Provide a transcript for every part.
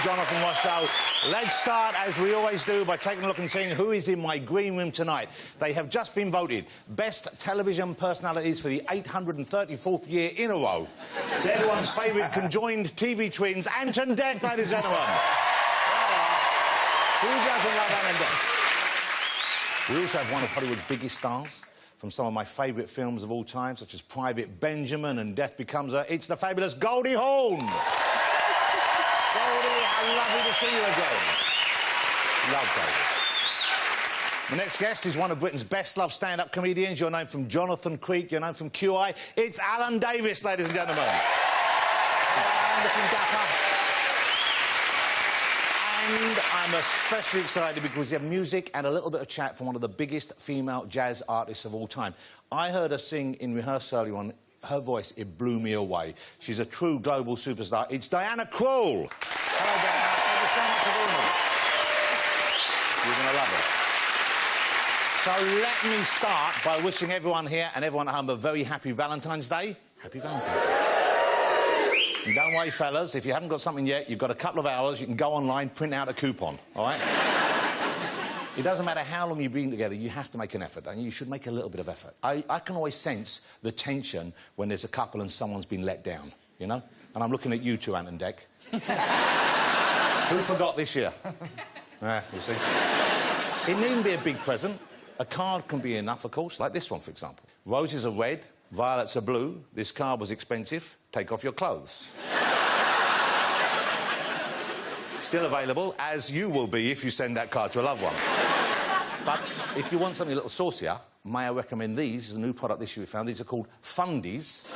Jonathan Ross Show. Let's start, as we always do, by taking a look and seeing who is in my green room tonight. They have just been voted Best Television Personalities for the 834th year in a row. It's everyone's favourite conjoined TV twins, Ant and Dec, ladies and gentlemen. Who doesn't love Ant and Dec? We also have one of Hollywood's biggest stars from some of my favourite films of all time, such as Private Benjamin and Death Becomes Her. It's the fabulous Goldie Hawn. Goldie, how lovely to see you again. Love Goldie. The next guest is one of Britain's best-loved stand-up comedians. You're known from Jonathan Creek, you're known from QI. It's Alan Davis, ladies and gentlemen. Looking dapper. And I'm especially excited because we have music and a little bit of chat from one of the biggest female jazz artists of all time. I heard her sing in rehearsal earlier on. Her voice, it blew me away. She's a true global superstar. It's Diana Krall. Hello, Diana. Thank you so much for being here. You're going to love it. So let me start by wishing everyone here and everyone at home a very happy Valentine's Day. Happy Valentine's Day. And don't worry, fellas, if you haven't got something yet, you've got a couple of hours, you can go online, print out a coupon, all right? It doesn't matter how long you've been together, you have to make an effort, and you should make a little bit of effort. I can always sense the tension when there's a couple and someone's been let down, you know? And I'm looking at you two, Ant and Dec. Who forgot this year? You see? It needn't be a big present. A card can be enough, of course, like this one, for example. Roses are red, violets are blue. This card was expensive. Take off your clothes. Still available, as you will be if you send that card to a loved one. But if you want something a little saucier, may I recommend these? This is a new product this year we found. These are called Fundies.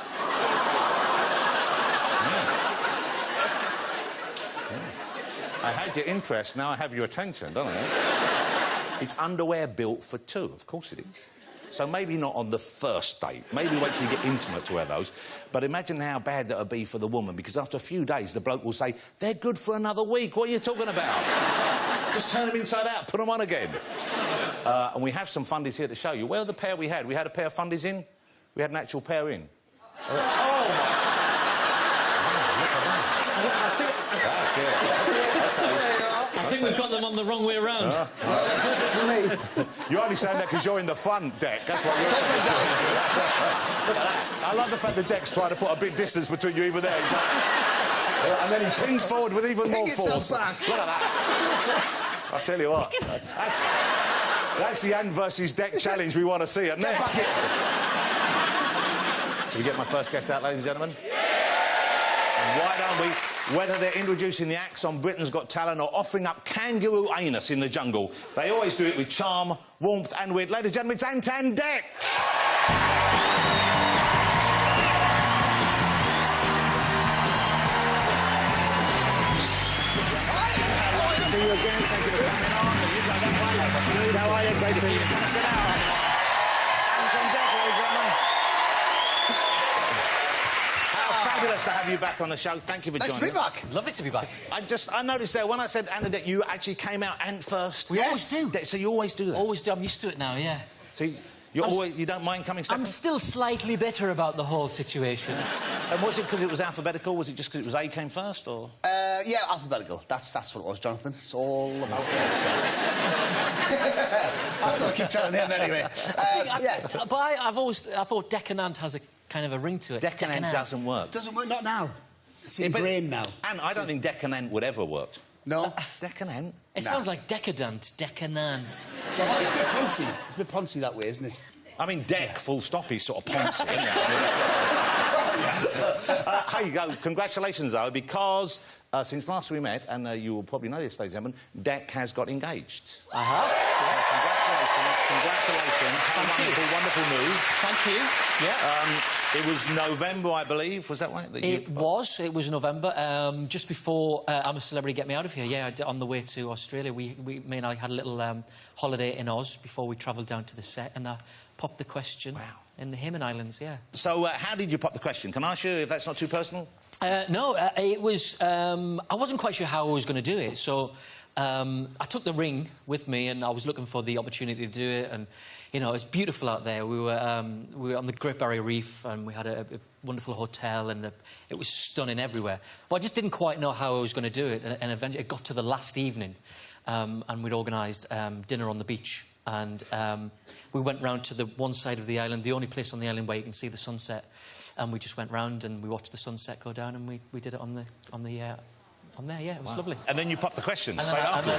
I had your interest, now I have your attention, don't I? It's underwear built for two, of course it is. So maybe not on the first date. Maybe wait till you get intimate to wear those. But imagine how bad that would be for the woman, because after a few days, the bloke will say, they're good for another week. What are you talking about? Just turn them inside out, put them on again. And we have some Fundies here to show you. Where are the pair we had? We had a pair of Fundies in. We had an actual pair in. Oh, look at that. That's it. I think we've got them on the wrong way around. You're only saying that because you're in the front, Dec. That's what you're saying. Look at that. I love the fact that Dec's trying to put a big distance between you even there. He's like... and then he pings forward with even more force. Look at that. I'll tell you what. That's the Ant versus Dec challenge we want to see, isn't it? Shall we get my first guest out, ladies and gentlemen? And why don't we... Whether they're introducing the acts on Britain's Got Talent or offering up kangaroo anus in the jungle, they always do it with charm, warmth and wit. Ladies and gentlemen, it's Ant and Dec! Good to see you again. Thank you for coming on. You guys have fun. How are you? Great to see you. Come and sit down. Ant and Dec, ladies and gentlemen. Fabulous to have you back on the show. Thank you for joining us. Nice to be back. Lovely to be back. I noticed there, when I said Ant and Dec, you actually came out Ant first. We always do. So you always do that? Always do. I'm used to it now, yeah. So you don't mind coming second? I'm still slightly bitter about the whole situation. And was it because it was alphabetical? Was it just because it was A came first, or...? Yeah, alphabetical. That's what it was, Jonathan. It's all about alphabets. That's what I keep telling him, anyway. Yeah. But I thought Dec and Ant has a kind of a ring to it. Dec and Ant doesn't work. Doesn't work, not now. It's ingrained now. And I don't think Dec and Ant would ever work. No. Dec and Ant? It sounds like decadent, Dec and Ant. It's a bit poncy. It's a bit poncy that way, isn't it? I mean, Dec, full stop, he's sort of poncy, isn't he? Hey, congratulations, though, because since last we met, and you will probably know this, ladies and gentlemen, Dec has got engaged. I have? Congratulations. Wonderful news. Thank you. Yeah. It was November, I believe, was that right? It was November, just before I'm a Celebrity Get Me Out of Here. Yeah, on the way to Australia. Me and I had a little holiday in Oz before we travelled down to the set, and I popped the question in the Hayman Islands, yeah. So how did you pop the question? Can I ask you if that's not too personal? No, it was... I wasn't quite sure how I was going to do it, so I took the ring with me, and I was looking for the opportunity to do it. And you know, it's beautiful out there. We were on the Great Barrier Reef, and we had a wonderful hotel, and it was stunning everywhere. But I just didn't quite know how I was going to do it. And eventually, it got to the last evening, and we'd organised dinner on the beach. And we went round to the one side of the island, the only place on the island where you can see the sunset. And we just went round and we watched the sunset go down, and we did it on there. Yeah, it was lovely. And then you popped the questions And straight then after.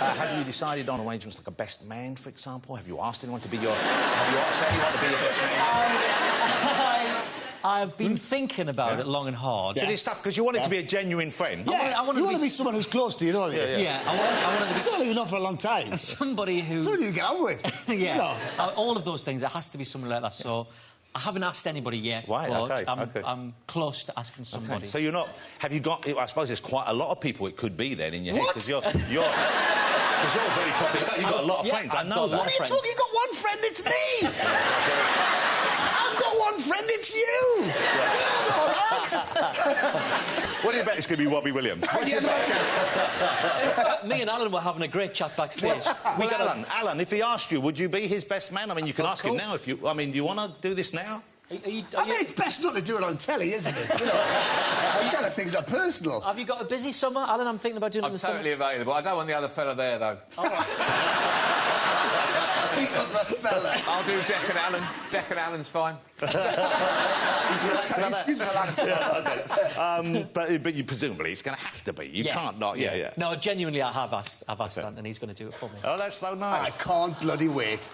Have you decided on arrangements like a best man, for example? Have you asked anyone to be your... Have you asked anyone to be your best man? I've been thinking about it long and hard. Because it's tough, because you want it to be a genuine friend. Yeah, you want to be someone who's close to you, don't you? Yeah, I want to be... Someone you've known for a long time. Somebody who... Someone you get on with. Yeah, you know. all of those things. It has to be someone like that, so... I haven't asked anybody yet, Right, but okay. I'm close to asking somebody. Okay. So you're not... Have you got... I suppose there's quite a lot of people it could be then in your head, because you're very popular. You've got a lot of friends, I know that. What are you talking? You've got one friend, it's me! I've got one friend, it's you! Yeah, all right. What do you bet it's going to be Robbie Williams? Yeah, In fact, me and Alan were having a great chat backstage. Well, Alan, if he asked you, would you be his best man? I mean, you can ask him now if you... I mean, do you want to do this now? Are you, I mean, it's best not to do it on telly, isn't it? You know, those kind of things are personal. have you got a busy summer, Alan? I'm thinking about doing it in the summer. I'm totally available. I don't want the other fella there, though. I'll do Deck and Alan's fine. But you presumably it's going to have to be. You can't not. Yeah. No, genuinely, I have asked that, and he's going to do it for me. Oh, that's so nice. I can't bloody wait.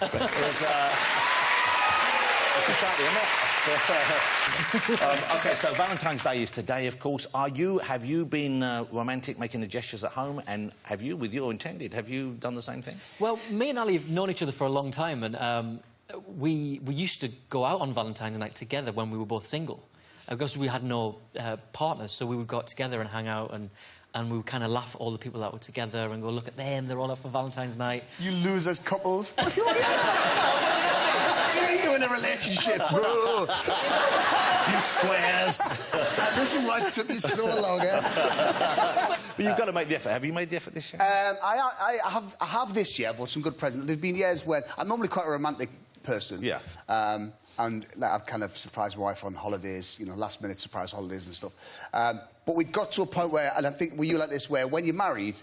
OK, so Valentine's Day is today, of course. Have you been romantic, making the gestures at home, and have you, with your intended, have you done the same thing? Well, me and Ali have known each other for a long time, and we used to go out on Valentine's night together when we were both single, because we had no partners, so we would go out together and hang out, and we would kind of laugh at all the people that were together and go, look at them, they're all out for Valentine's night. You losers couples. You in a relationship, bro. You squares. And this is why it took me so long, But you've got to make the effort. Have you made the effort this year? I have this year. I bought some good presents. There've been years when... I'm normally quite a romantic person. Yeah. And like, I've kind of surprised my wife on holidays, you know, last-minute surprise holidays and stuff. But we've got to a point where, and I think you like this, where when you're married,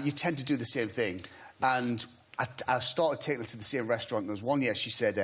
you tend to do the same thing. And I started taking her to the same restaurant. And there was one year she said...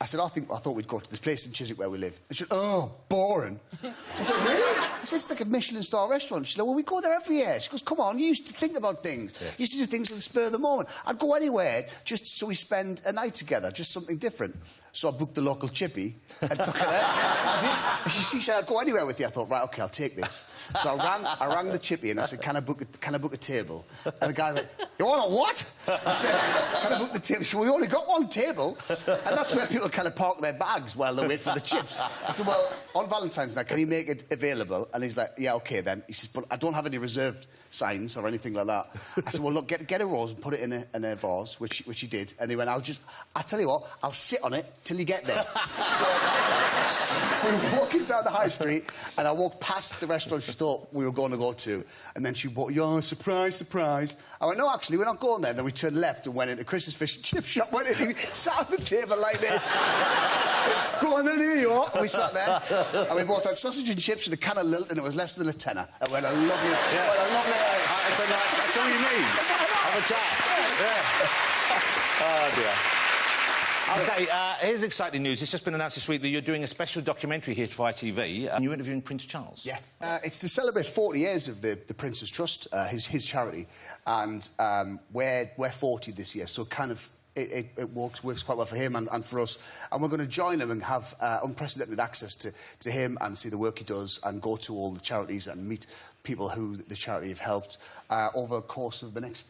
I said, I thought we'd go to this place in Chiswick where we live. And she said, oh, boring. I said, really? I said, it's like a Michelin-star restaurant. She said, well, we go there every year. She goes, come on, you used to think about things. You used to do things on the spur of the moment. I'd go anywhere just so we spend a night together, just something different. So I booked the local chippy and took her there. She said, I'd go anywhere with you. I thought, right, OK, I'll take this. So I rang the chippy and I said, can I book a table? And the guy went, you want a what? I said, can I book the table? She said, well, we only got one table. And that's where people kind of park their bags while they wait for the chips. I said, well, on Valentine's night, can you make it available? And he's like, yeah, OK, then. He says, but I don't have any reserved signs or anything like that. I said, well, look, get a rose and put it in a vase, which he did. And he went, I'll tell you what, I'll sit on it till you get there. So we were walking down the high street, and I walked past the restaurant she thought we were going to go to. And then she walked, oh, surprise, surprise. I went, no, actually, we're not going there. And then we turned left and went into Chris's fish and chip shop, went in, sat on the table like this. Go on then, here you are. And we sat there, and we both had sausage and chips and a can of lilt, and it was less than a tenner. And we had a lovely night. That's all you need. Have a chat. Oh, dear. OK, here's exciting news. It's just been announced this week that you're doing a special documentary here for ITV, and you're interviewing Prince Charles. Yeah. It's to celebrate 40 years of the Prince's Trust, his charity, and we're 40 this year, so kind of it works quite well for him and for us. And we're going to join him and have unprecedented access to him and see the work he does and go to all the charities and meet people who the charity have helped over the course of the next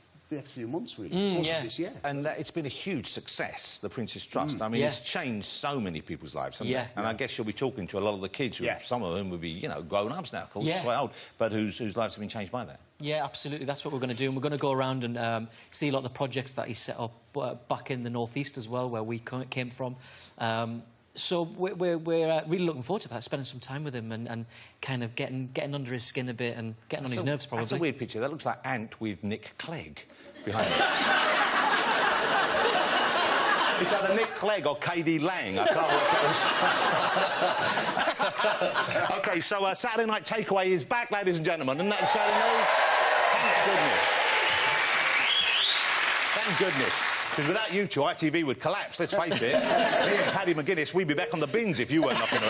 few months, really, most of this year. And it's been a huge success, the Prince's Trust. I mean, it's changed so many people's lives, hasn't it? And I guess you'll be talking to a lot of the kids, who some of them would be, you know, grown-ups now, of course, quite old, but whose lives have been changed by that. Yeah, absolutely. That's what we're going to do. And we're going to go around and see a lot of the projects that he set up back in the North East as well, where we came from. So we're really looking forward to that, spending some time with him and kind of getting under his skin a bit and getting on his nerves, probably. That's a weird picture. That looks like Ant with Nick Clegg behind him. It's either Nick Clegg or KD Lang. I can't work out. OK, so Saturday Night Takeaway is back, ladies and gentlemen. Isn't that exciting news? Thank goodness. Thank goodness. Because without you two, ITV would collapse, let's face it. Me and Paddy McGuinness, we'd be back on the bins if you weren't knocking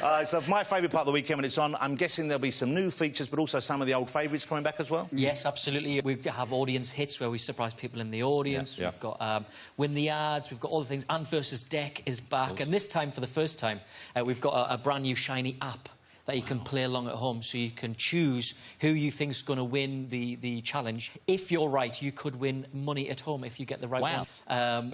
around. So my favourite part of the weekend when it's on, I'm guessing there'll be some new features, but also some of the old favourites coming back as well? Yes, absolutely. We have audience hits where we surprise people in the audience. Yeah, We've got Win the Ads, we've got all the things. Ant versus Deck is back. And this time, for the first time, we've got a brand new shiny app that you can play along at home, so you can choose who you think's going to win the challenge. If you're right, you could win money at home if you get the right one.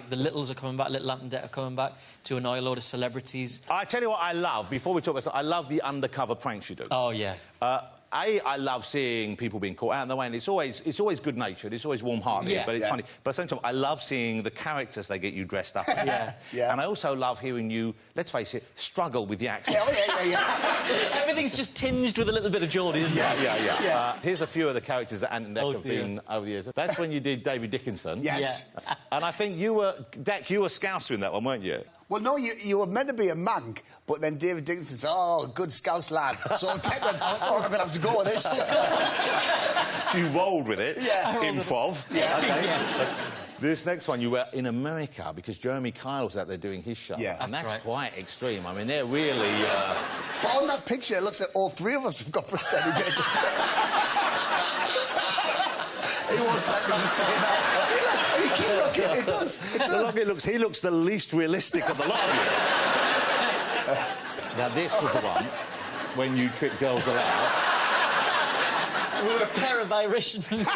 The Littles are coming back, Little Ant and Deck are coming back to annoy a load of celebrities. I tell you what I love, before we talk about stuff, I love the undercover pranks you do. Oh, yeah. I love seeing people being caught out in the way, and it's always good-natured, it's always warm-hearted, but it's funny. But at the same time, I love seeing the characters they get you dressed up as. And I also love hearing you, let's face it, struggle with the accent. Everything's just tinged with a little bit of Geordie, isn't it? Here's a few of the characters that Ant and Deck have been over the years. That's when you did David Dickinson. Yes. Yeah. And I think you were Scouser in that one, weren't you? Well, no, you were meant to be a Manc, but then David Dickinson said, oh, good Scouse lad. So I'm going to have to go with this. So you rolled with it. Yeah. Improv. Yeah. Okay. This next one, you were in America because Jeremy Kyle's out there doing his show. Yeah. And that's quite extreme. I mean, they're really... But on that picture, it looks like all three of us have got prosthetic legs. He won't let me say that. You keep looking, it does. He looks the least realistic of the lot of you. Now, this was the one when you trick girls allowed. We were a pair of Irish nuns.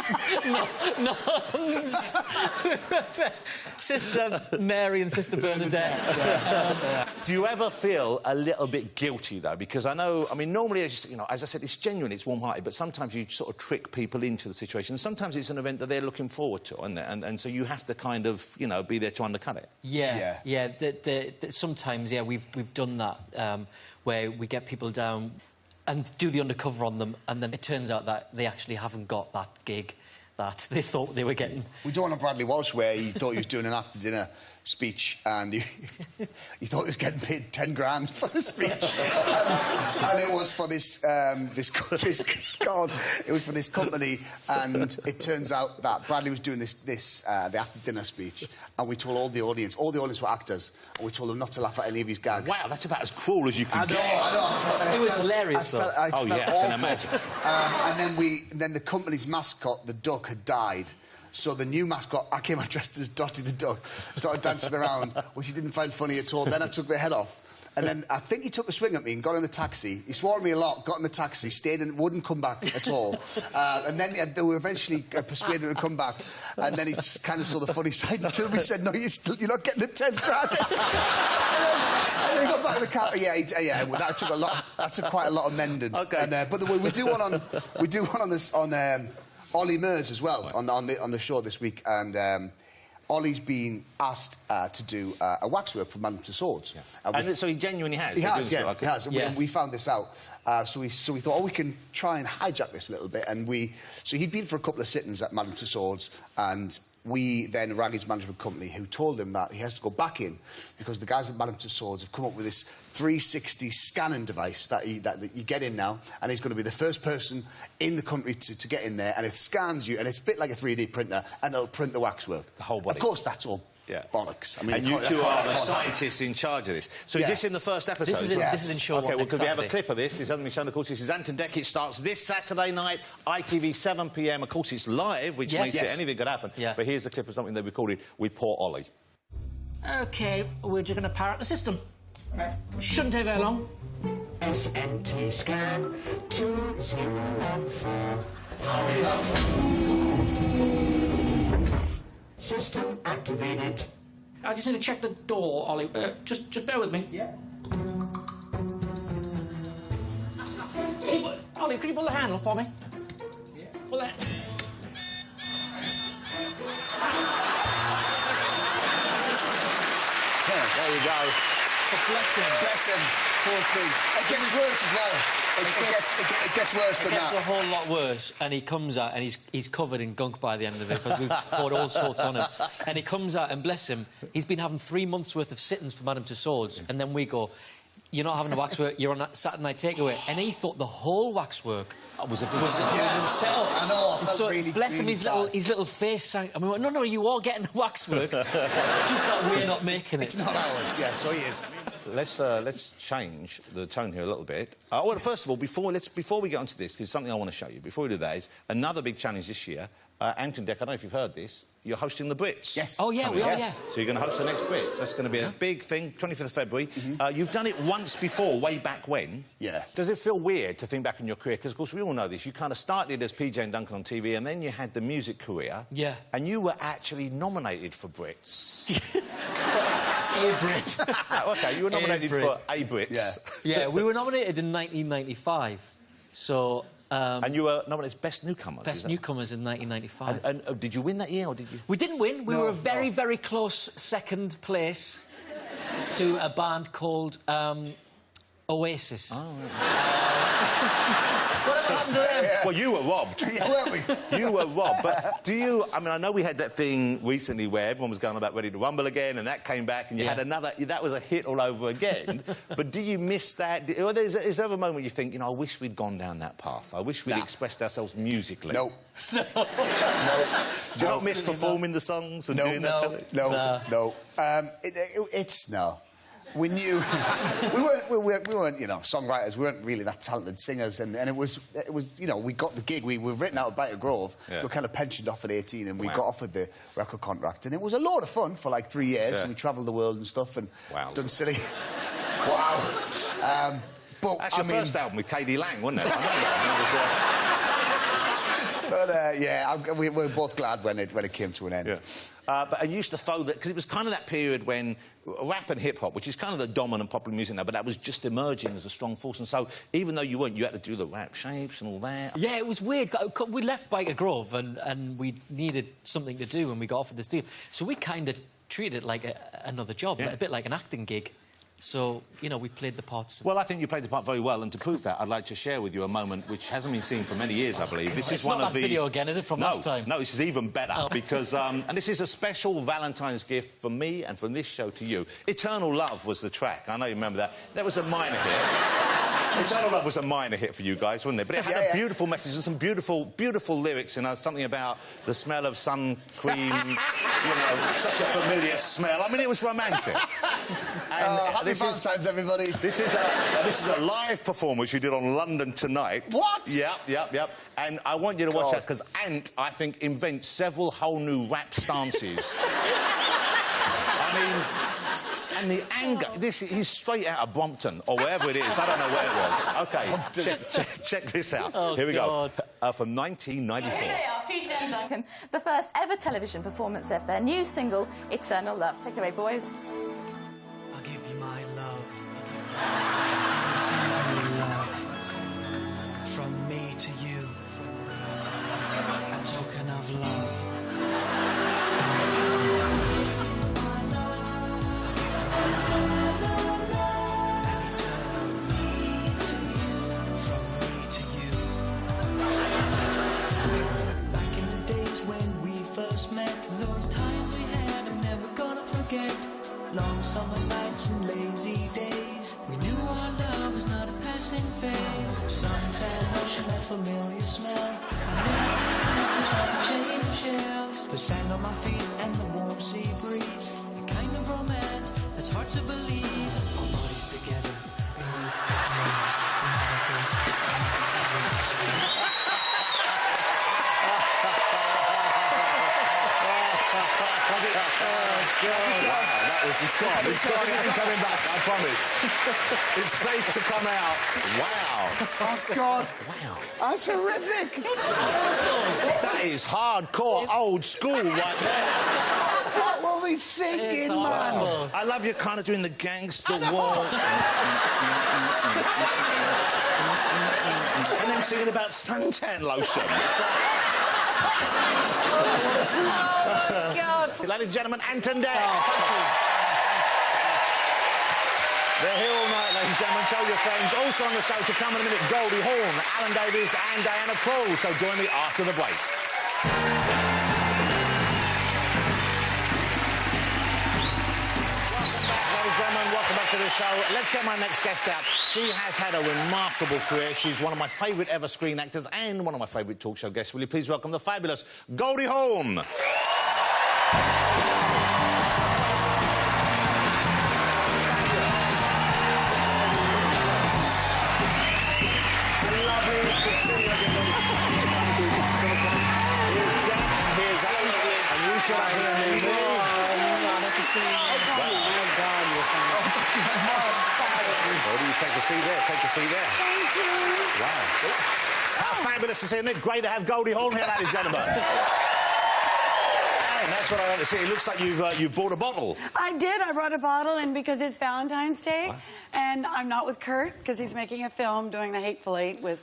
Sister Mary and Sister Bernadette. Do you ever feel a little bit guilty, though? Because I mean, normally, as I said, it's genuine, it's warm-hearted, but sometimes you sort of trick people into the situation. Sometimes it's an event that they're looking forward to, isn't it? And so you have to kind of, be there to undercut it. Yeah. Sometimes, we've done that, where we get people down and do the undercover on them, and then it turns out that they actually haven't got that gig that they thought they were getting. We done one on Bradley Walsh where he thought he was doing an after-dinner speech and he thought he was getting paid 10 grand for the speech. and it was for this company, and it turns out that Bradley was doing the after-dinner speech, and we told all the audience were actors, and we told them not to laugh at any of his gags. Wow, that's about as cruel as you can get. I know. It was hilarious, though. I felt I can imagine. And then the company's mascot, the duck, had died. So the new mascot, I came out dressed as Dotty the Duck, started dancing around, which he didn't find funny at all. Then I took the head off. And then I think he took a swing at me and got in the taxi. He swore at me a lot, got in the taxi, stayed and wouldn't come back at all. And then they were eventually persuaded him to come back. And then he kind of saw the funny side until we said, no, you're not getting the 10 grand. And then he got back in the car. Yeah, well, that took quite a lot of mending. OK. And, but we do one on Ollie Murs as well, on the show this week, and Ollie's been asked to do a waxwork for Madame Tussauds. Yeah. And so he genuinely has? He has, yeah. Okay. He has. And we found this out. So we thought, we can try and hijack this a little bit. And so he'd been for a couple of sittings at Madame Tussauds, and we then rang his management company, who told him that he has to go back in because the guys at Madame Tussauds have come up with this 360 scanning device that you get in now, and he's going to be the first person in the country to get in there, and it scans you, and it's a bit like a 3D printer, and it'll print the waxwork. The whole body. Of course, that's all bollocks. I mean, and you two are the scientists in charge of this. So is this in the first episode? This is in show OK, well, could we have a Saturday. clip of this? This hasn't been shown, of course. This is Ant and Deck. It starts this Saturday night, ITV 7 p.m. Of course, it's live, which makes it anything could happen. Yeah. But here's the clip of something they recorded with poor Ollie. OK, we're just going to power up the system. Right. Shouldn't take very long. SNT scan 2014. Hurry up. System activated. I just need to check the door, Ollie. Just bear with me. Yeah. Ollie, could you pull the handle for me? Yeah. Pull that. There you go. But bless him. Bless him. Poor thing. It gets worse as well. It gets worse than It gets that. a whole lot worse, and he comes out and he's covered in gunk by the end of it because we've poured all sorts on him. And he comes out and bless him, he's been having 3 months' worth of sittings for Madame Tussauds, and then we go, "You're not having a waxwork, you're on a Saturday night takeaway." And he thought the whole waxwork was a set up. I know. I felt So really, bless him, really his little face sank. And we went, "No, you all getting the waxwork." Just that we're not making it. It's not ours. Yeah, so he is. Let's change the tone here a little bit. Well, first of all, before we get onto this, there's something I want to show you. Before we do that, is another big challenge this year. Ant and Dec, I don't know if you've heard this. You're hosting the Brits. Yes. Oh, yeah, we are, yeah. So you're going to host the next Brits. That's going to be a big thing, 25th of February. You've done it once before, way back when. Yeah. Does it feel weird to think back in your career? Because, of course, we all know this. You kind of started as PJ and Duncan on TV, and then you had the music career. Yeah. And you were actually nominated for Brits. A Brit. OK, you were nominated Brit. for A Brits. Yeah, we were nominated in 1995. So... and you were nominated as Best Newcomers. Best Newcomers in 1995. And did you win that year, or did you...? We didn't win. We No, were a very, no. very close second place to a band called Oasis. Oh, Whatever happened to them? Well, you were robbed. Yeah, weren't we? You were robbed. But do you... I mean, I know we had that thing recently where everyone was going about Ready to Rumble again, and that came back, and you had another... That was a hit all over again. But do you miss that? Is there ever a moment you think, you know, I wish we'd gone down that path? I wish we'd expressed ourselves musically. No. No. Do you not miss performing the songs and doing that? No. It's no. We knew we weren't, you know, songwriters. We weren't really that talented singers, and it was, you know, we got the gig. We were written out of Brighton Grove. Yeah. We were kind of pensioned off at 18, and we got offered the record contract, and it was a lot of fun for like 3 years. Yeah. And we travelled the world and stuff, and Wow. done silly. Wow. But That's your first album with K.D. Lang, wasn't it? But we were both glad when it came to an end. Yeah. But I used to follow that because it was kind of that period when rap and hip hop, which is kind of the dominant popular music now, but that was just emerging as a strong force. And so even though you weren't, you had to do the rap shapes and all that. Yeah, it was weird. We left Biker Grove and we needed something to do, and we got offered this deal. So we kind of treated it like another job, a bit like an acting gig. So, you know, we played the parts. Well, I think you played the part very well, and to prove that, I'd like to share with you a moment which hasn't been seen for many years, I believe. This is It's one not of that the video again, is it, from last time? No, this is even better, Oh. because... and this is a special Valentine's gift from me and from this show to you. Eternal Love was the track. I know you remember that. That was a minor hit. Eternal Love was a minor hit for you guys, wasn't it? But it had a beautiful message and some beautiful, beautiful lyrics, you know, something about the smell of sun cream, you know, such a familiar smell. I mean, it was romantic. And Happy Valentine's, everybody. This is a live performance you did on London Tonight. What? Yep. And I want you to watch that, because Ant, I think, invents several whole new rap stances. I mean... And the anger... He's straight out of Brompton, or wherever it is. I don't know where it was. OK, check this out. Oh, Here we God. go. From 1994. Here they are, PJ and Duncan, the first ever television performance of their new single, Eternal Love. Take it away, boys. I'll give you my love. Eternal love. From me to you. A token of love. Long summer nights and lazy days. We knew our love was not a passing phase. Suntan ocean, that familiar smell. I knew it was change shells. The sand on my feet and the warm sea breeze. The kind of romance that's hard to believe. Our bodies together. It's gone. It's gone. It ain't coming back, I promise. It's safe to come out. Wow. Oh, God. Wow. That's horrific. That is hardcore old school right there. What were we thinking, man? I love you kind of doing the gangster walk. And then singing about suntan lotion. Oh, God. Ladies and gentlemen, Ant and Dec. They're here all night, ladies and gentlemen. Tell your friends. Also on the show to come in a minute, Goldie Hawn, Alan Davies and Diana Krall. So join me after the break. Welcome back to the show. Let's get my next guest out. She has had a remarkable career. She's one of my favourite ever screen actors and one of my favourite talk show guests. Will you please welcome the fabulous Goldie Hawn? Lovely to see you again. Here's Jack, here's Alan, and you should have heard me. Take a seat there, take a seat there. Thank you. Wow. How fabulous to see, isn't it? Great to have Goldie Hawn here, ladies and gentlemen. And that's what I want to see. It looks like you've bought a bottle. I did. I brought a bottle, and because it's Valentine's Day, and I'm not with Kurt, because he's making a film doing The Hateful Eight with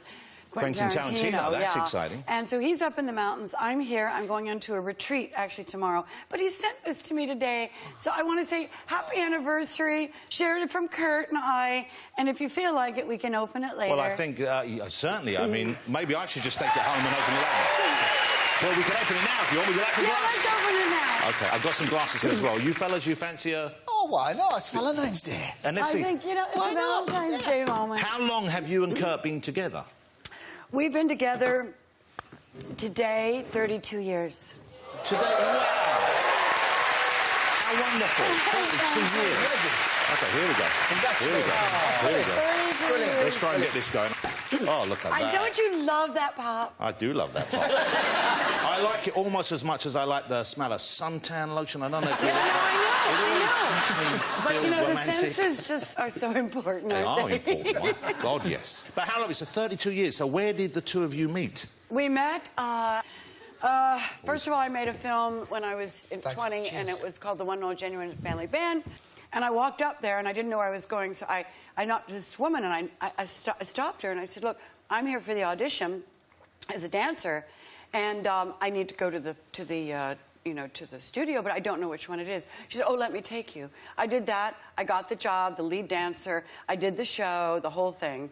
Quentin Tarantino. That's exciting. And so he's up in the mountains. I'm here. I'm going into a retreat, actually, tomorrow. But he sent this to me today. So I want to say happy anniversary. Shared it from Kurt and I. And if you feel like it, we can open it later. Well, I think, certainly. I mean, maybe I should just take it home and open it later. Well, we can open it now if you want. Would you like a glass? Let's open it now. OK, I've got some glasses here as well. You fellas, you fancy a... Oh, why not? It's Valentine's Day. And let's see. I think, you know, it's a Valentine's Day moment. How long have you and Kurt been together? We've been together today 32 years. Today? Wow! How wonderful. 32 years. OK, here we go. Here we go. Here we go. Brilliant. Let's try and get this going. Oh, look at that. Don't you love that pop? I do love that pop. I like it almost as much as I like the smell of suntan lotion. I don't know if you like that. I know. But, you know, romantic. The senses just are so important, They aren't are important. My God, yes. But how long? It's 32 years. So where did the two of you meet? We met, first of all, I made a film when I was 20, and it was called The One and Only Genuine Family Band. And I walked up there, and I didn't know where I was going, so I knocked this woman, and I stopped her, and I said, look, I'm here for the audition as a dancer, and I need to go to the studio, but I don't know which one it is. She said, oh, let me take you. I did that. I got the job, the lead dancer. I did the show, the whole thing.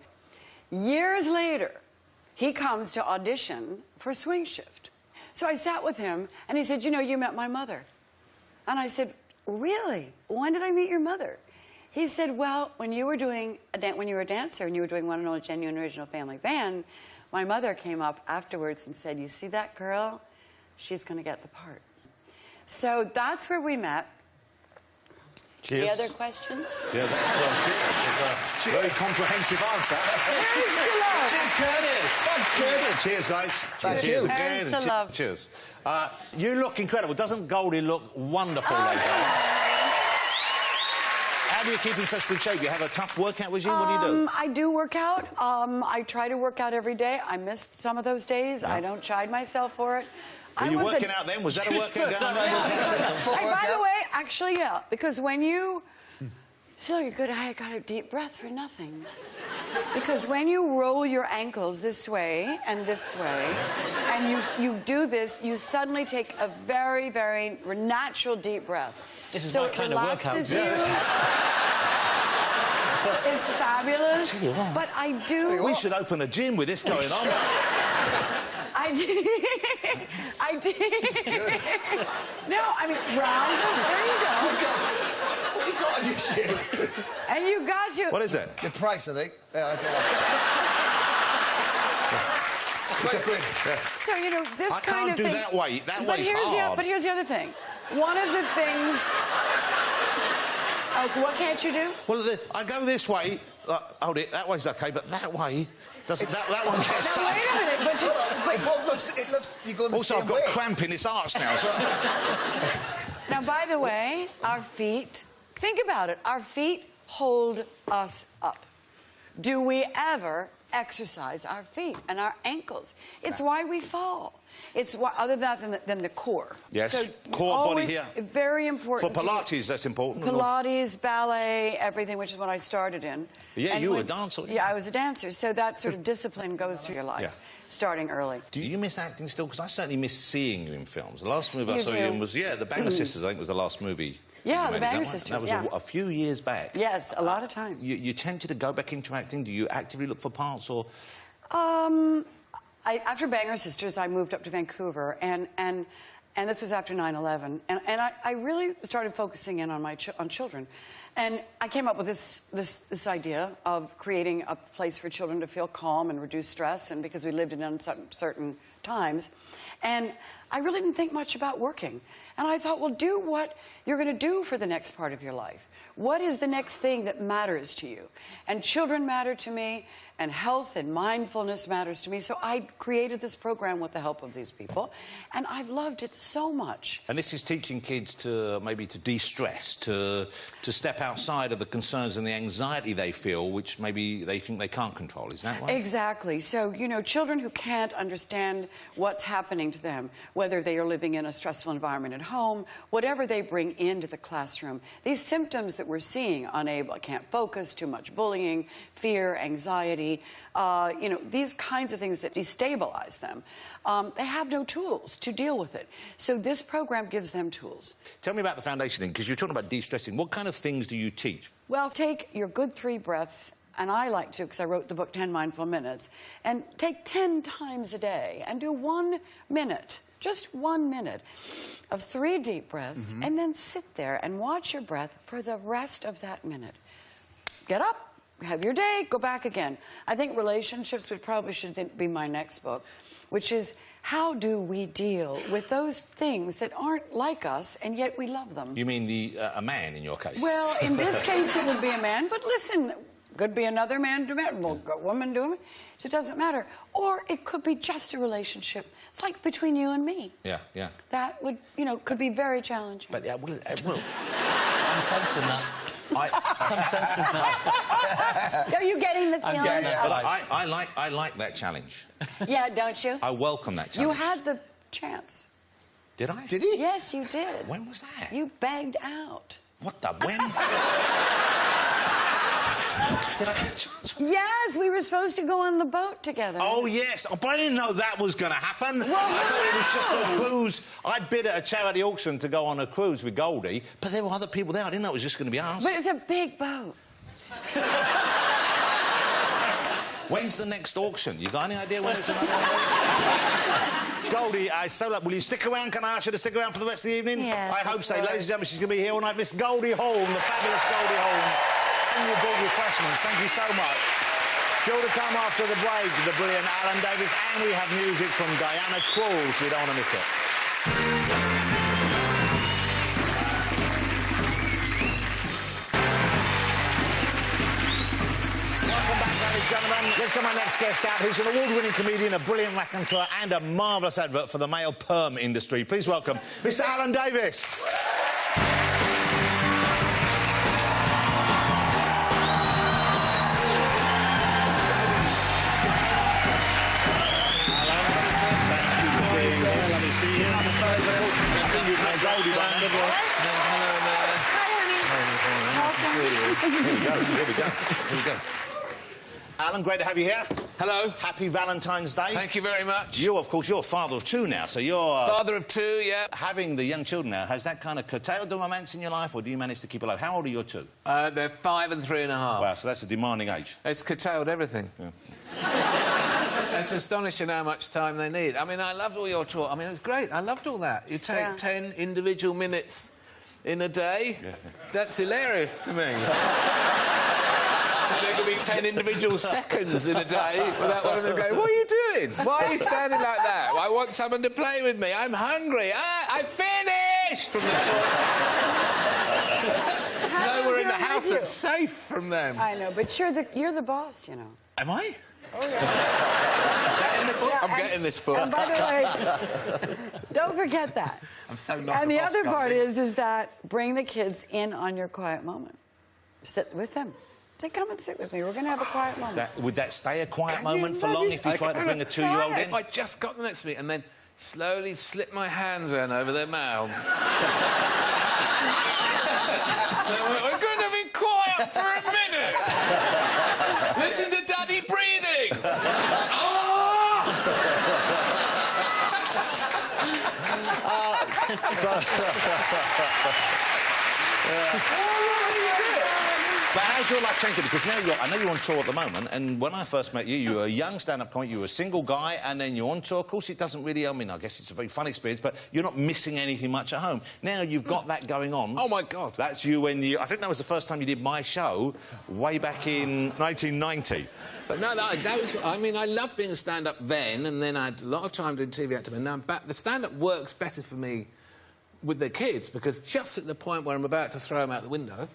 Years later, he comes to audition for Swing Shift. So I sat with him, and he said, you know, you met my mother. And I said, really? When did I meet your mother? He said, well, when you were a dancer and you were doing One and Only Genuine Original Family Band, my mother came up afterwards and said, you see that girl? She's going to get the part. So that's where we met. Cheers. Any other questions? Yeah, that's cheers. Very comprehensive answer. Cheers to love. Cheers, Curtis. Thanks, Curtis. Cheers, guys. Thank Cheers you. again. Cheers to love. Cheers. You look incredible. Doesn't Goldie look wonderful like that? How do you keep in such good shape? You have a tough workout regime? What do you do? I do work out. I try to work out every day. I missed some of those days. Yeah. I don't chide myself for it. Were you working out then? Was that a workout going on? By the way, actually, yeah. Because when you... So you're good. I got a deep breath for nothing. Because when you roll your ankles this way, and you do this, you suddenly take a very, very natural deep breath. This is my kind of workout. It's fabulous. But I do... We should open a gym with this going on. I did. No, I mean, round. There you go. What you got on your shit? And you got your... What is it? The price, I think. Yeah, I think. Yeah. So, you know, this kind of thing... I can't do that weight. That weight's hard. But here's the other thing. One of the things... what can't you do? Well, I go this way. Hold it. That way's OK, but that way... Doesn't that one gets stuck? Now, wait a minute, but just... It looks... You're going the also, same I've got way. cramp in this arch now, so... Now, by the way, our feet... Think about it. Our feet hold us up. Do we ever exercise our feet and our ankles? It's why we fall. It's why, other than the core. Yes, so core, body here. Very important. For Pilates, that's important. Pilates, ballet, everything, which is what I started in. Yeah, you were a dancer. Yeah, I was a dancer. So that sort of discipline goes through your life. Yeah. Starting early. Do you miss acting still? Because I certainly miss seeing you in films. The last movie I saw you in was, The Banger Sisters, I think, was the last movie Yeah, you the made, is Banger that right? Sisters, That was yeah. a few years back. Yes, a lot of time. You tempted to go back into acting? Do you actively look for parts, or...? After Banger Sisters, I moved up to Vancouver, and this was after 9/11, and I really started focusing in on on children, and I came up with this idea of creating a place for children to feel calm and reduce stress, and because we lived in uncertain times, and I really didn't think much about working, and I thought, well, do what you're going to do for the next part of your life. What is the next thing that matters to you? And children matter to me, and health and mindfulness matters to me. So I created this program with the help of these people, and I've loved it so much. And this is teaching kids to maybe to de-stress, to step outside of the concerns and the anxiety they feel, which maybe they think they can't control. Is that right? Exactly. So, you know, children who can't understand what's happening to them, whether they are living in a stressful environment at home, whatever they bring into the classroom, these symptoms that we're seeing, unable, can't focus, too much bullying, fear, anxiety, you know, these kinds of things that destabilize them, they have no tools to deal with it. So this program gives them tools. Tell me about the foundation thing, because you're talking about de-stressing. What kind of things do you teach? Well, take your good 3 breaths, and I like to, because I wrote the book 10 Mindful Minutes, and take 10 times a day and do 1 minute, just 1 minute of 3 deep breaths, and then sit there and watch your breath for the rest of that minute. Get up, have your day, go back again. I think relationships should be my next book, which is how do we deal with those things that aren't like us and yet we love them? You mean a man in your case? Well, in this case it would be a man, but listen, could be another man to a man, well, a woman to a woman, so it doesn't matter. Or it could be just a relationship. It's like between you and me. Yeah, yeah. That would, you know, could be very challenging. But, well... I'm sensing that. I'm sensing that. Are you getting the feeling? I'm getting that. But I like that challenge. Yeah, don't you? I welcome that challenge. You had the chance. Did I? Did he? Yes, you did. When was that? You begged out. What the... When? Did I have a chance? Yes, we were supposed to go on the boat together. Oh, yes. Oh, but I didn't know that was going to happen. Well, I thought it was just a cruise. I bid at a charity auction to go on a cruise with Goldie, but there were other people there. I didn't know it was just going to be us. But it's a big boat. When's the next auction? You got any idea when it's another one? Goldie, will you stick around? Can I ask you to stick around for the rest of the evening? Yes, I hope so. of course. Ladies and gentlemen, she's going to be here all night. Miss Goldie Hawn, the fabulous Goldie Hawn. And your big refreshments. Thank you so much. Still to come after the break, the brilliant Alan Davis, and we have music from Diana Krall, so you don't want to miss it. Welcome back, ladies and gentlemen. Let's get my next guest out. He's an award-winning comedian, a brilliant raconteur, and a marvellous advert for the male perm industry. Please welcome Mr. Alan Davis. Here we go. Alan, great to have you here. Hello. Happy Valentine's Day. Thank you very much. You, of course, you're father of 2 now, so you're... Father of 2, yeah. Having the young children now, has that kind of curtailed the romance in your life, or do you manage to keep it low? How old are your 2? They're 5 and 3.5. Wow, so that's a demanding age. It's curtailed everything. Yeah. It's astonishing how much time they need. I mean, I loved all your talk. I mean, it was great. I loved all that. You take 10 individual minutes in a day. Yeah. That's hilarious to me. There could be 10 individual seconds in a day without one of them going, what are you doing? Why are you standing like that? I want someone to play with me. I'm hungry. I finished from the toilet. Nowhere in the house that's safe from them. I know, but you're the boss, you know. Am I? Oh, yeah. Is that in the book? Yeah, I'm getting this book. And by the way, don't forget that. I'm so not And the boss, other part Goldie. is that bring the kids in on your quiet moment. Sit with them. Say, come and sit with me. We're going to have a quiet moment. Would that stay a quiet moment for long if you tried to bring a 2-year-old in? If I just got them next to me and then slowly slip my hands in over their mouths. We're going to be quiet for a minute. Listen to Daddy breathing. But how's your life changed? Because now I know you're on tour at the moment, and when I first met you, you were a young stand-up comic, you were a single guy, and then you're on tour. Of course, it doesn't really... I mean, I guess it's a very fun experience, but you're not missing anything much at home. Now you've got that going on. Oh, my God. That's you when you... I think that was the first time you did my show, way back in 1990. But no, that was... I mean, I loved being a stand-up then, and then I had a lot of time doing TV acting, and now I'm back. The stand-up works better for me with the kids, because just at the point where I'm about to throw them out the window...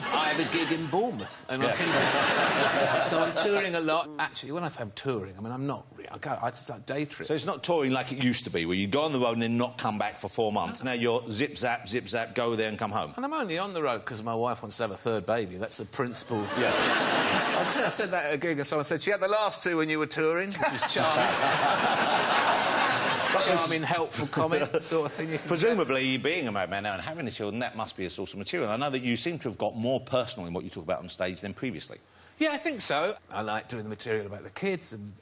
I have a gig in Bournemouth, and I can just... So I'm touring a lot. Actually, when I say I'm touring, I mean, I'm not really... I just like day trips. So it's not touring like it used to be, where you go on the road and then not come back for 4 months. Now you're zip-zap, go there and come home. And I'm only on the road because my wife wants to have a third baby. That's the principle. Yeah. I said that at a gig, and someone said, she had the last 2 when you were touring, which was charming. Charming, helpful comment, sort of thing. Presumably, being a married man now and having the children, that must be a source of material. I know that you seem to have got more personal in what you talk about on stage than previously. Yeah, I think so. I like doing the material about the kids and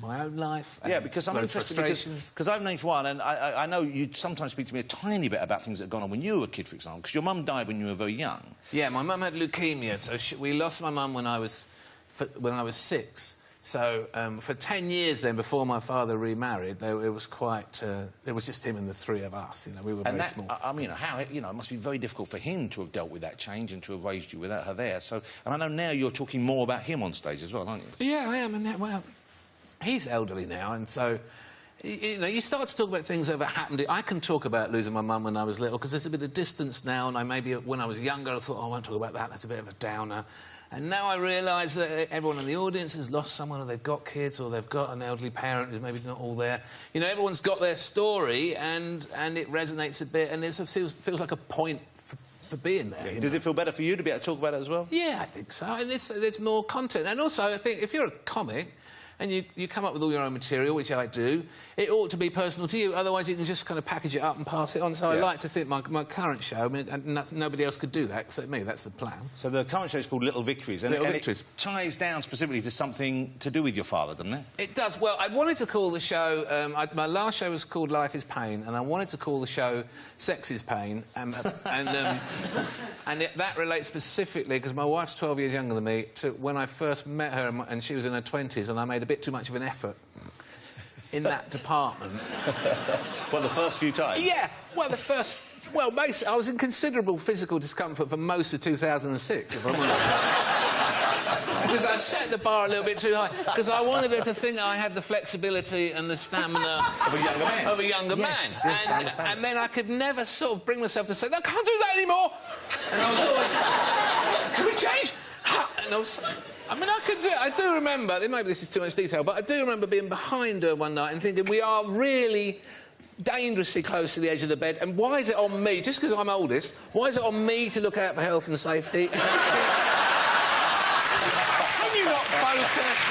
my own life. Yeah, because I'm interested because I've known you for a while, and I know you sometimes speak to me a tiny bit about things that have gone on when you were a kid, for example, because your mum died when you were very young. Yeah, my mum had leukemia, so we lost my mum when I was 6. So for 10 years then, before my father remarried, it was quite... there was just him and the 3 of us, you know, we were very small. I mean, it must be very difficult for him to have dealt with that change and to have raised you without her there. So, and I know now you're talking more about him on stage as well, aren't you? Yeah, I am, and well, he's elderly now, and so... You know, you start to talk about things that have happened. I can talk about losing my mum when I was little, because there's a bit of distance now, and when I was younger, I thought, oh, I won't talk about that, that's a bit of a downer. And now I realise that everyone in the audience has lost someone, or they've got kids, or they've got an elderly parent who's maybe not all there. You know, everyone's got their story, and it resonates a bit, and it feels like a point for being there. Yeah. Did it feel better for you to be able to talk about it as well? Yeah, I think so. And there's more content. And also, I think, if you're a comic... and you come up with all your own material, which I do, it ought to be personal to you, otherwise you can just kind of package it up and pass it on. So I like to think my current show, I mean, and nobody else could do that except me, that's the plan. So the current show is called Little Victories, and it ties down specifically to something to do with your father, doesn't it? It does. Well, I wanted to call the show... my last show was called Life is Pain, and I wanted to call the show Sex is Pain, and that relates specifically, because my wife's 12 years younger than me, to when I first met her, and she was in her 20s, and I made a bit too much of an effort in that department. Well, the first few times? Yeah, well, the first... Well, basically, I was in considerable physical discomfort for most of 2006, if I'm honest. Because I set the bar a little bit too high, because I wanted her to think I had the flexibility and the stamina... of a younger man. Of a younger man. Yes, and then I could never sort of bring myself to say, no, I can't do that anymore! And I was always... Can we change? And I was... I mean, I could do it. I do remember... Maybe this is too much detail, but I do remember being behind her one night and thinking, we are really dangerously close to the edge of the bed, and why is it on me, just because I'm oldest, why is it on me to look out for health and safety? Can you not focus?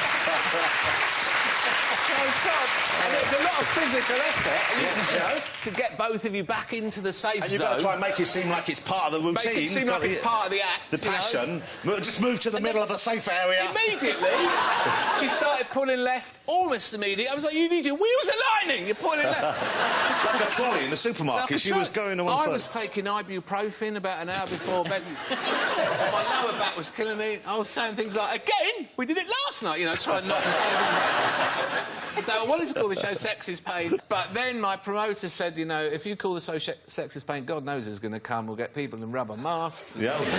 And it's a lot of physical effort, to get both of you back into the safe zone. And you've got to try and make it seem like it's part of the routine. Make it seem like it's part of the act. The passion. Just move to the middle of the safe area. Immediately, she started pulling left, almost immediately. I was like, you need your wheels aligning. You're pulling left. Like a trolley in the supermarket. She was going on one side. I was taking ibuprofen about an hour before bed. My lower back was killing me. I was saying things like, again, we did it last night, you know, trying not to say anything. So I wanted to call the show Sex is Pain, but then my promoter said, you know, if you call the show Sex is Pain, God knows who's going to come. We'll get people in rubber masks. Yeah. People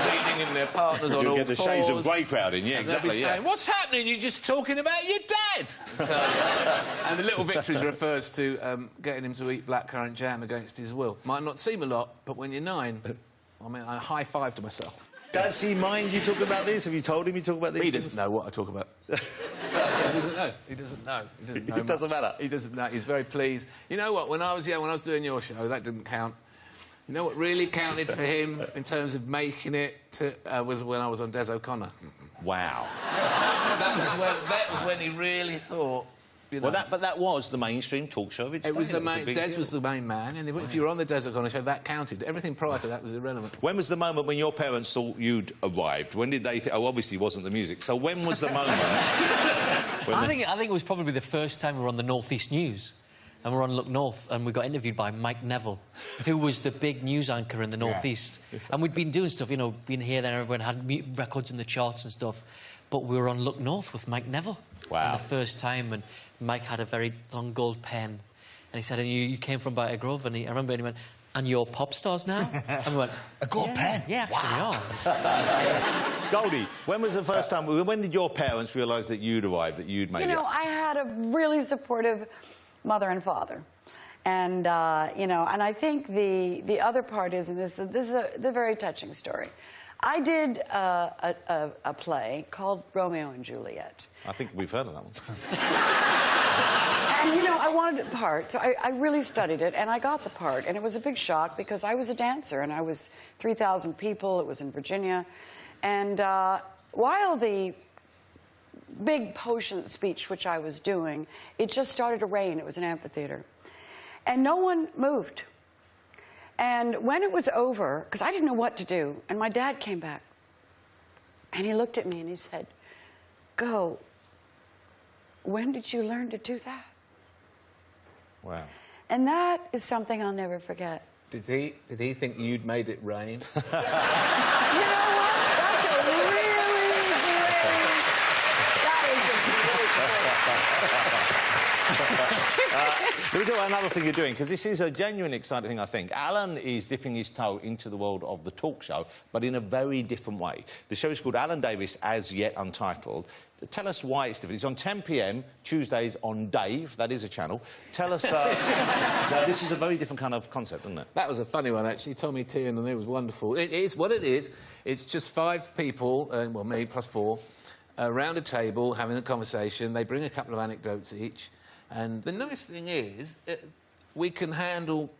reading in their partners on all fours. You'll get the shades of grey crowd in, yeah, exactly, yeah. Saying, what's happening? You're just talking about your dad. So, and the Little Victories refers to getting him to eat blackcurrant jam against his will. Might not seem a lot, but when you're 9, I mean, I high-five to myself. Does he mind you talking about this? Have you told him you talk about this? He doesn't know what I talk about. He doesn't know. He doesn't know. It doesn't matter. He doesn't know. He's very pleased. You know what? When I was young, when I was doing your show, that didn't count. You know what really counted for him in terms of making it was when I was on Des O'Connor. Wow. That was when he really thought... You know. Well, but that was the mainstream talk show of its day. Des was the main man, and if you were on the Des O'Connor show, that counted. Everything prior to that was irrelevant. When was the moment when your parents thought you'd arrived? When did they think... Oh, obviously it wasn't the music. So when was the moment... I think it was probably the first time we were on the North East News. and we're on Look North, and we got interviewed by Mike Neville, who was the big news anchor in the North East. And we'd been doing stuff, you know, been here, there, everyone had records in the charts and stuff. But we were on Look North with Mike Neville. Wow. And the first time, and Mike had a very long gold pen. And he said, and you came from Byker Grove, and I remember he went, and you're pop stars now? And we went, A gold pen? Yeah, actually we are. Goldie, when was the first time, when did your parents realise that you'd arrived, that you'd made it? You know, I had a really supportive mother and father. And, you know, and I think the other part is, and this is a very touching story. I did a play called Romeo and Juliet. I think we've heard of that one. And, you know, I wanted a part, so I really studied it, and I got the part. And it was a big shock because I was a dancer, and I was 3,000 people. It was in Virginia. And while the big potion speech, which I was doing, it just started to rain. It was an amphitheater. And no one moved. And when it was over, because I didn't know what to do, and my dad came back, and he looked at me and he said, "Go, when did you learn to do that?" Wow. And that is something I'll never forget. Did he think you'd made it rain? You know what? That's a really Let me do another thing you're doing, because this is a genuine exciting thing, I think. Alan is dipping his toe into the world of the talk show, but in a very different way. The show is called Alan Davis As Yet Untitled. Tell us why it's different. It's on 10 p.m, Tuesdays on Dave. That is a channel. Tell us... no, this is a very different kind of concept, isn't it? That was a funny one, actually. Tommy T and it was wonderful. It is what it is. It's just 5 people, well, me plus 4, around a table having a conversation. They bring a couple of anecdotes each. And the nice thing is, we can handle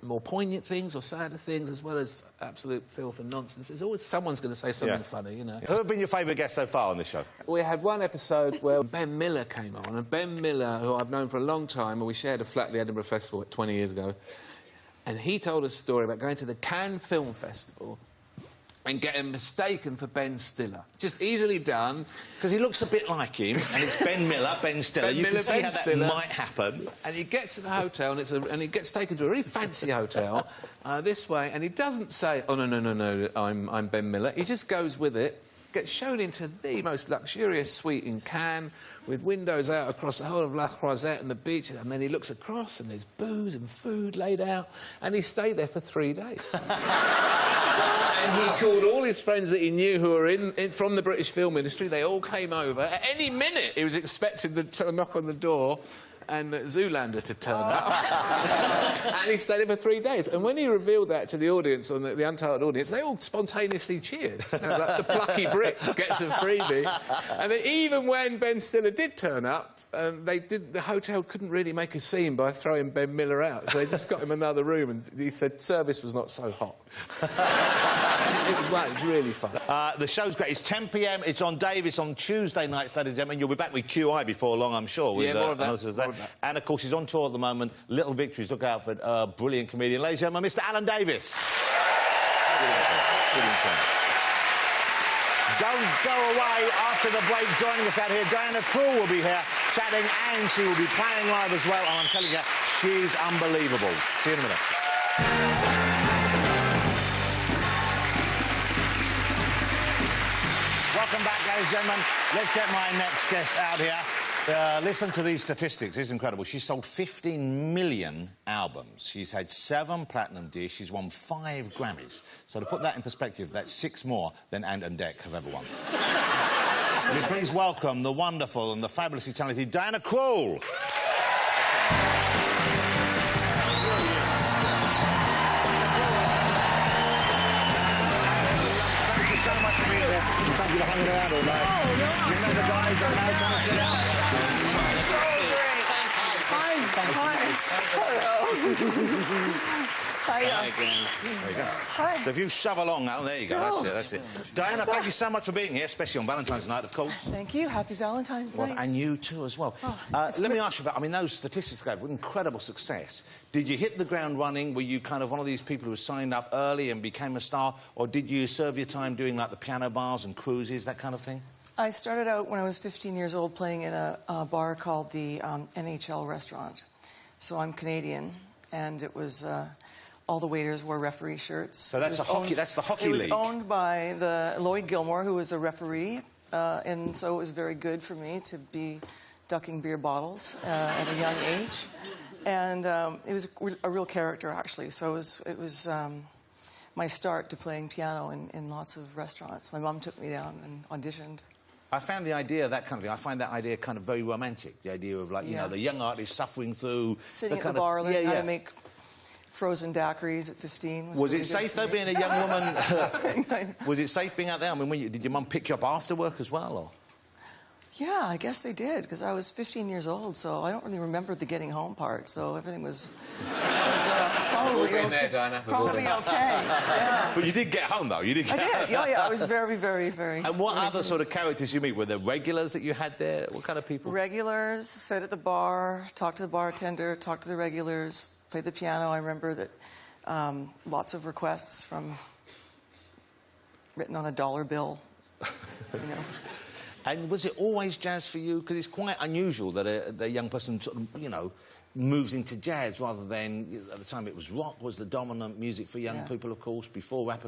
more poignant things or sadder things as well as absolute filth and nonsense. There's always someone's going to say something funny, you know. Who have been your favourite guests so far on this show? We had one episode where Ben Miller came on, and Ben Miller, who I've known for a long time, and we shared a flat at the Edinburgh Festival 20 years ago, and he told us a story about going to the Cannes Film Festival and getting mistaken for Ben Stiller. Just easily done. Because he looks a bit like him, and it's Ben Miller, Ben Stiller. Ben you Miller, can see Ben how that Stiller. might happen. And he gets to the hotel, and he gets taken to a really fancy hotel this way, and he doesn't say, "Oh, no, I'm Ben Miller." He just goes with it, gets shown into the most luxurious suite in Cannes, with windows out across the whole of La Croisette and the beach, and then he looks across, and there's booze and food laid out, and he stayed there for 3 days. And he called all his friends that he knew who were from the British film industry. They all came over. At any minute, he was expecting to knock on the door and Zoolander to turn up. And he stayed there for 3 days. And when he revealed that to the audience, on the Untitled audience, they all spontaneously cheered. You know, like the plucky Brit gets a freebie. And then even when Ben Stiller did turn up, the hotel couldn't really make a scene by throwing Ben Miller out, so they just got him another room, and he said service was not so hot. It was really fun. The show's great. It's 10 p.m. It's on Dave. It's on Tuesday nights, ladies and gentlemen. You'll be back with QI before long, I'm sure. With, more of that. More of that. And, of course, he's on tour at the moment. Little Victories. Look out for a brilliant comedian. Ladies and gentlemen, Mr. Alan Davis. Don't go away after the break. Joining us out here, Diana Krall will be here chatting, and she will be playing live as well. And I'm telling you, she's unbelievable. See you in a minute. Welcome back, ladies and gentlemen. Let's get my next guest out here. Listen to these statistics. It's incredible. She's sold 15 million albums. She's had 7 platinum deals. She's won 5 Grammys. So to put that in perspective, that's 6 more than Ant and Dec have ever won. Will you please welcome the wonderful and the fabulously talented Diana Krall. Thank you so much for being here. Thank you for hanging around all night. You know the guys that know come and sit down. Hi, There you go. Hi. So if you shove along now, there you go. That's it. Diana, thank you so much for being here, especially on Valentine's night, of course. Thank you. Happy Valentine's Well, Night. and you too as well. Let me ask you about, I mean, those statistics gave were incredible success. Did you hit the ground running? Were you kind of one of these people who signed up early and became a star? Or did you serve your time doing, like, the piano bars and cruises, that kind of thing? I started out when I was 15 years old playing in a bar called the NHL Restaurant. so I'm Canadian, and it was all the waiters wore referee shirts. So that's the hockey. That's the hockey league. It was owned by the Lloyd Gilmore, who was a referee, and so it was very good for me to be ducking beer bottles at a young age. And it was a real character, actually. So it was my start to playing piano in lots of restaurants. My mum took me down and auditioned. I found the idea of that kind of thing, I find that idea kind of very romantic. The idea of, like, you know, the young artist suffering through... Sitting at the bar, learning how to make frozen daiquiris at 15. Was it safe, though, being a young woman? Was it safe being out there? I mean, did your mum pick you up after work as well, or...? Yeah, I guess they did, because I was 15 years old, so I don't really remember the getting home part, so everything was probably We've been there, Dinah. Probably okay, yeah. But you did get home, though. You did get home. Yeah, I was very, very, very... And what other sort of characters you meet? Were there regulars that you had there? What kind of people? Regulars, sat at the bar, talked to the bartender, talked to the regulars, played the piano. I remember that lots of requests written on a dollar bill, you know. And was it always jazz for you? Because it's quite unusual that a young person, sort of, you know, moves into jazz rather than, at the time it was rock, was the dominant music for young people, of course, before rap.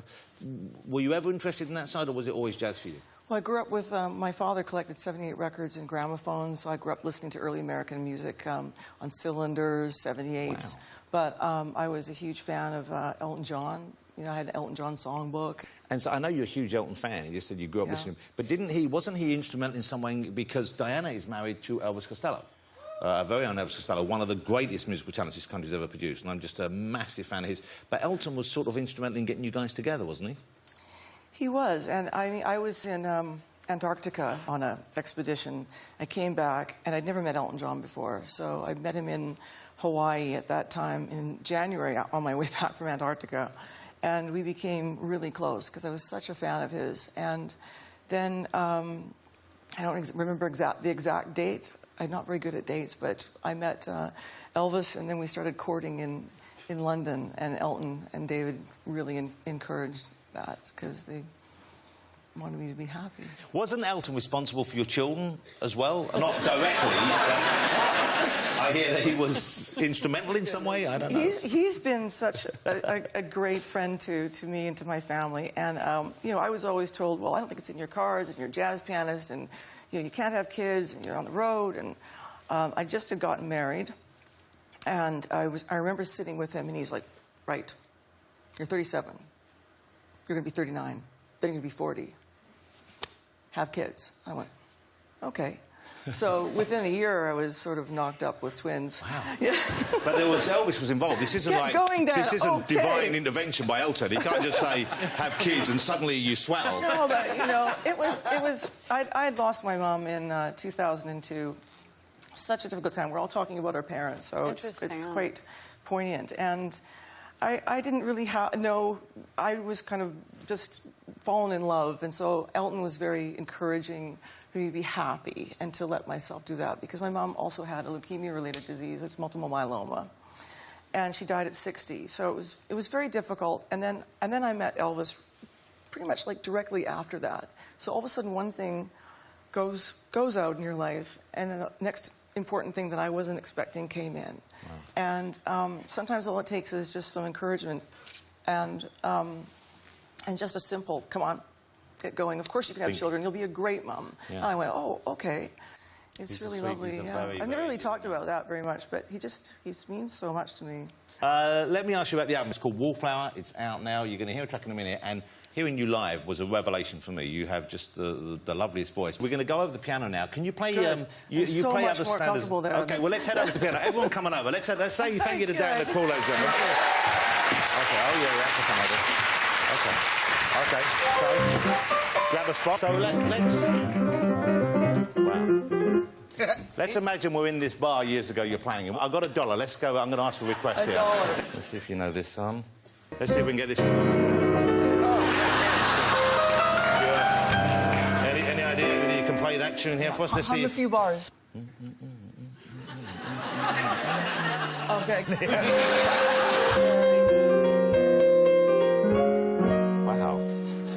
Were you ever interested in that side, or was it always jazz for you? Well, I grew up with... my father collected 78 records and gramophones, so I grew up listening to early American music on cylinders, 78s. Wow. But I was a huge fan of Elton John. You know, I had an Elton John songbook. And so I know you're a huge Elton fan. You just said you grew up listening. But wasn't he instrumental in some way? Because Diana is married to Elvis Costello, a very own Elvis Costello, one of the greatest musical talents this country's ever produced. And I'm just a massive fan of his. But Elton was sort of instrumental in getting you guys together, wasn't he? He was. And I was in Antarctica on an expedition. I came back, and I'd never met Elton John before. So I met him in Hawaii at that time in January on my way back from Antarctica. And we became really close because I was such a fan of his. And then, I don't remember the exact date. I'm not very good at dates, but I met Elvis, and then we started courting in London. And Elton and David really encouraged that because they wanted me to be happy. Wasn't Elton responsible for your children as well? Not directly. I hear that he was instrumental in some way. I don't know. He's been such a great friend to me and to my family. And, you know, I was always told, well, I don't think it's in your cards, and you're a jazz pianist, and, you know, you can't have kids, and you're on the road. And I just had gotten married. And I remember sitting with him, and he's like, right, you're 37. You're going to be 39. Then you're going to be 40. Have kids. I went, okay. So within a year, I was sort of knocked up with twins. Wow. Yeah. But Elvis was involved. This isn't this isn't divine intervention by Elton. He can't just say, have kids, and suddenly you swell. No, but, you know, it was... I'd lost my mom in 2002. Such a difficult time. We're all talking about our parents, so it's quite poignant. And I didn't really know... I was kind of just fallen in love, and so Elton was very encouraging for me to be happy and to let myself do that, because my mom also had a leukemia-related disease. It's multiple myeloma, and she died at 60. So it was very difficult. And then I met Elvis pretty much like directly after that. So all of a sudden, one thing goes out in your life, and then the next important thing that I wasn't expecting came in. Wow. And sometimes all it takes is just some encouragement, and just a simple, come on, get going. Of course you can have children. You'll be a great mom. Yeah. And I went, oh, okay. It's really lovely. Yeah. I've never really talked about that very much, but he means so much to me. Let me ask you about the album. It's called Wallflower. It's out now. You're going to hear a track in a minute. And hearing you live was a revelation for me. You have just the loveliest voice. We're going to go over the piano now. Can you play... you so play much other more standards? Comfortable there. OK, well, let's head over to the piano. Everyone coming over. Let's say thank you to Dan and Paul, ladies and gentlemen. OK, oh, yeah, that's the thing. OK, so grab a spot. So let's... Wow. Let's imagine we're in this bar years ago you're playing. I've got $1. Let's go. I'm going to ask for a request here. Let's see if you know this song. Let's see if we can get this one. Any idea whether you can play that tune here for us? Let's see. A few bars. Okay. Wow.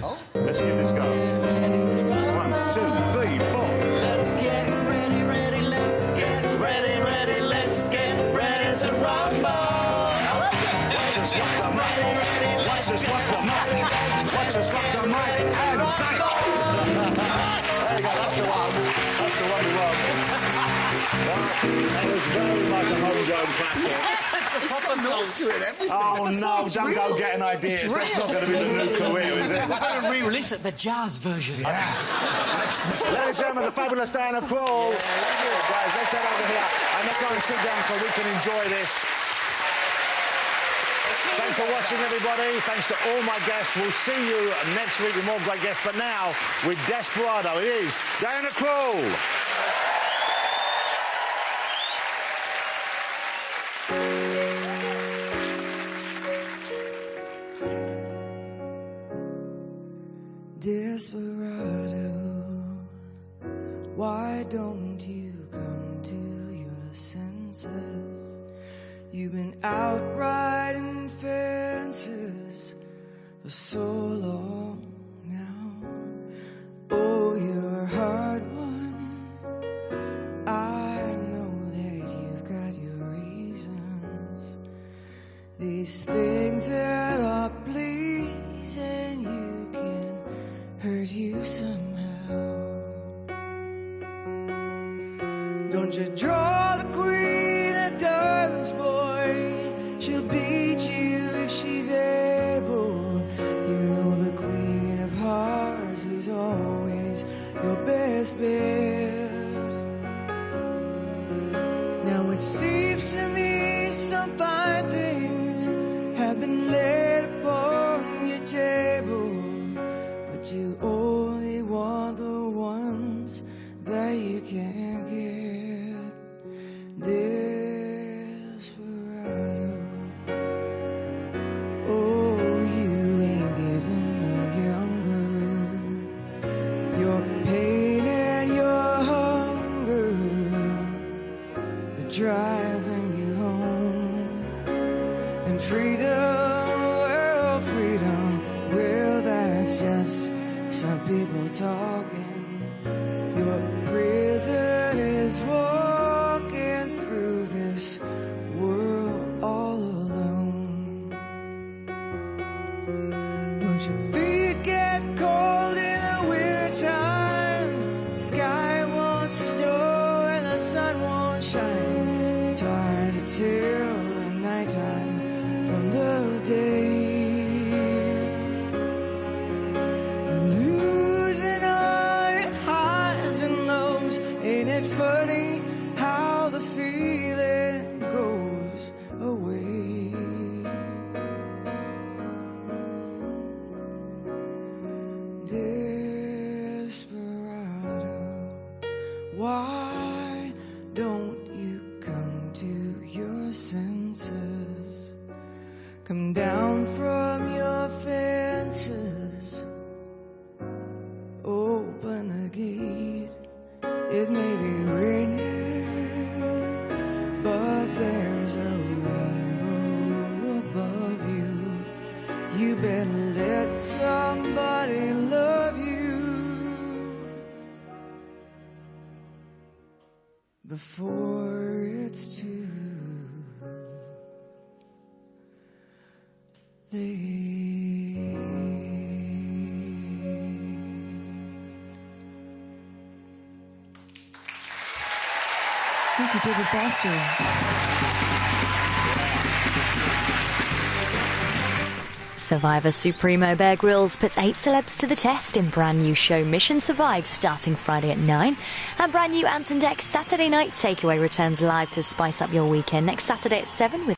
Oh. Let's give this a go. 1, 2, 3, 4. Let's get ready, let's get ready, let's get ready to rumble. Watch us rock the mic. Watch us rock the mic. Watch us rock the mic and say. There you go, that's the one. That's the one we want. That was very much a homegrown classic. It's got notes to it, everything. Oh no, don't go getting ideas. That's not going to be the new career, is it? We're going to re-release it, the jazz version. Yeah. Ladies and gentlemen, the fabulous Diana Krall. Guys, let's head over here and let's go and sit down so we can enjoy this. Thanks for watching, everybody. Thanks to all my guests. We'll see you next week with more great guests. But now, with Desperado, it is Diana Krall. Desperado, why don't you come to your senses? You've been out riding fences for so long now. Oh, you're a hard one. I know that you've got your reasons. These things that are pleasing you can hurt you somehow. Don't you draw the queen of diamonds, boy. She'll beat you if she's able. You know the queen of hearts is always your best bet. Now it seems to me some fine things have been laid upon your table, but you only want the ones that you can't get. Desperado, oh, you ain't getting no younger. Your pain and your hunger are driving you home. And freedom, well, freedom, well, that's just some people talking. Your prison is walking through this world all alone. Don't your feet get cold in the wintertime? Sky won't snow and the sun won't shine. Tired to tell the nighttime from the day. Ain't it funny how the feeling goes away? Desperado, why don't you come to your senses? Come down from your fences, open the gate. It may be raining, but there's a rainbow above you. You better let somebody love you before it's too late. Thank you, David Foster. Survivor Supremo Bear Grylls puts 8 celebs to the test in brand new show Mission Survive starting Friday at 9. And brand new Ant and Dec Saturday Night Takeaway returns live to spice up your weekend next Saturday at 7 with